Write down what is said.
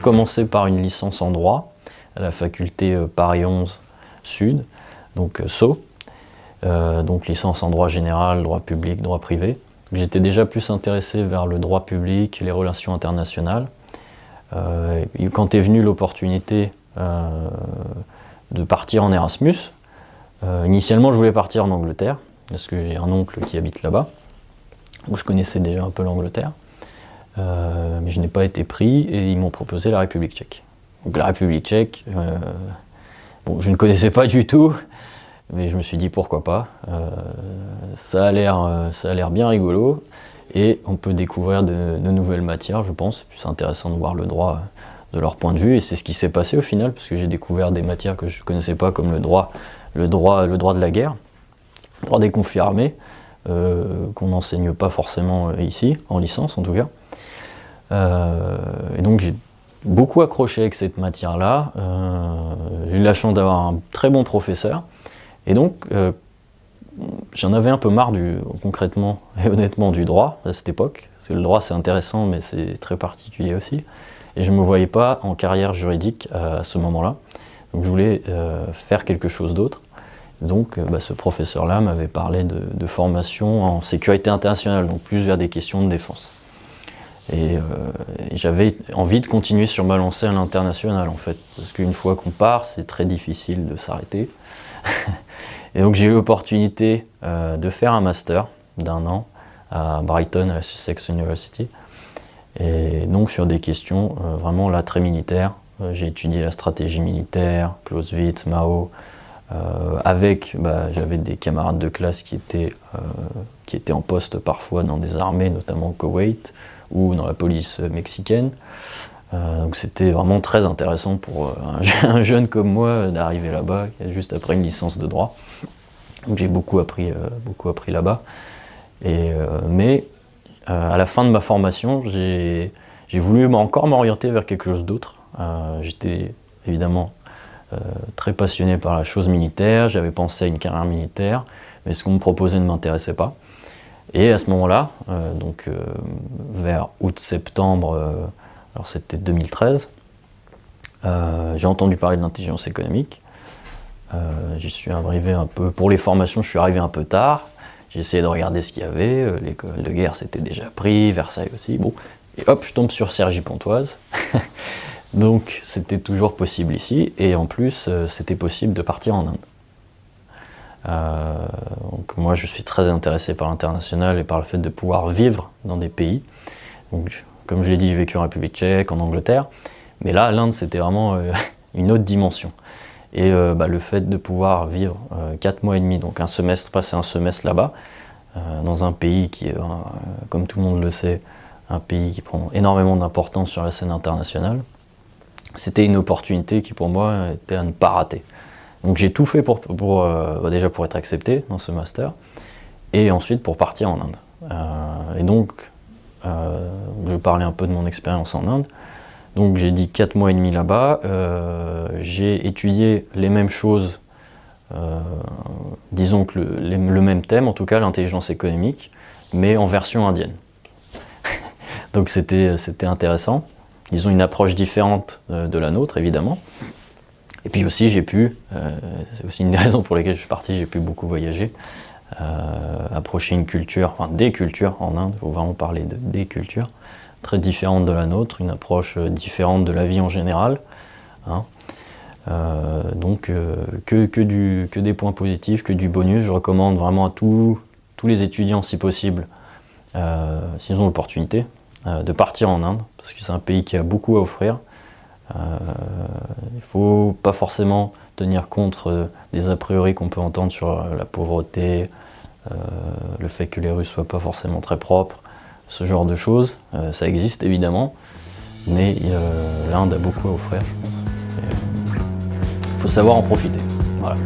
commencé par une licence en droit à la faculté Paris 11 Sud, donc SO, donc licence en droit général, droit public, droit privé. J'étais déjà plus intéressé vers le droit public, les relations internationales. Et quand est venue l'opportunité de partir en Erasmus, initialement je voulais partir en Angleterre, parce que j'ai un oncle qui habite là-bas, où je connaissais déjà un peu l'Angleterre, mais je n'ai pas été pris et ils m'ont proposé la République tchèque. Donc la République tchèque, bon, je ne connaissais pas du tout, mais je me suis dit pourquoi pas. Ça a l'air bien rigolo et on peut découvrir de nouvelles matières, je pense. C'est intéressant de voir le droit de leur point de vue et c'est ce qui s'est passé au final, parce que j'ai découvert des matières que je ne connaissais pas, comme le droit de la guerre, le droit des conflits armés, qu'on n'enseigne pas forcément ici, en licence en tout cas. Et donc j'ai beaucoup accroché avec cette matière-là. J'ai eu la chance d'avoir un très bon professeur. Et donc, j'en avais un peu marre concrètement et honnêtement du droit à cette époque, parce que le droit c'est intéressant mais c'est très particulier aussi, et je ne me voyais pas en carrière juridique à ce moment-là, donc je voulais faire quelque chose d'autre. Donc ce professeur-là m'avait parlé de formation en sécurité internationale, donc plus vers des questions de défense. Et j'avais envie de continuer sur ma lancée à l'international en fait, parce qu'une fois qu'on part, c'est très difficile de s'arrêter. Et donc j'ai eu l'opportunité de faire un master d'1 an à Brighton, à la Sussex University. Et donc sur des questions vraiment là très militaires. J'ai étudié la stratégie militaire, Clausewitz, Mao, j'avais des camarades de classe qui étaient en poste parfois dans des armées, notamment au Koweït ou dans la police mexicaine. Donc c'était vraiment très intéressant pour un jeune comme moi d'arriver là-bas, juste après une licence de droit. Donc j'ai beaucoup appris là-bas. Mais à la fin de ma formation, j'ai voulu encore m'orienter vers quelque chose d'autre. J'étais évidemment très passionné par la chose militaire, j'avais pensé à une carrière militaire, mais ce qu'on me proposait ne m'intéressait pas. Et à ce moment-là, vers août-septembre, alors c'était 2013, j'ai entendu parler de l'intelligence économique. J'y suis arrivé un peu, pour les formations je suis arrivé un peu tard, j'ai essayé de regarder ce qu'il y avait, l'école de guerre c'était déjà pris, Versailles aussi, bon, et hop je tombe sur Cergy-Pontoise. Donc c'était toujours possible ici, et en plus c'était possible de partir en Inde. Donc moi je suis très intéressé par l'international et par le fait de pouvoir vivre dans des pays. Donc, comme je l'ai dit, j'ai vécu en République tchèque, en Angleterre, mais là l'Inde c'était vraiment une autre dimension. Et le fait de pouvoir vivre 4 mois et demi, donc passer un semestre là-bas, dans un pays qui est, comme tout le monde le sait, un pays qui prend énormément d'importance sur la scène internationale, c'était une opportunité qui pour moi était à ne pas rater. Donc j'ai tout fait déjà pour être accepté dans ce master, et ensuite pour partir en Inde. Et donc, je vais parler un peu de mon expérience en Inde. Donc j'ai dit 4 mois et demi là-bas, j'ai étudié les mêmes choses, disons que le même thème, en tout cas l'intelligence économique, mais en version indienne. Donc c'était intéressant. Ils ont une approche différente de la nôtre, évidemment. Et puis aussi, c'est aussi une des raisons pour lesquelles je suis parti, j'ai pu beaucoup voyager, approcher une culture, enfin des cultures en Inde, il faut vraiment parler des cultures, très différentes de la nôtre, une approche différente de la vie en général. Hein. Donc que des points positifs, que du bonus. Je recommande vraiment à tous les étudiants, si possible, s'ils ont l'opportunité, de partir en Inde, parce que c'est un pays qui a beaucoup à offrir. Il ne faut pas forcément tenir compte des a priori qu'on peut entendre sur la pauvreté, le fait que les Russes ne soient pas forcément très propres, ce genre de choses. Ça existe évidemment, mais l'Inde a beaucoup à offrir, je pense. Il faut savoir en profiter. Voilà.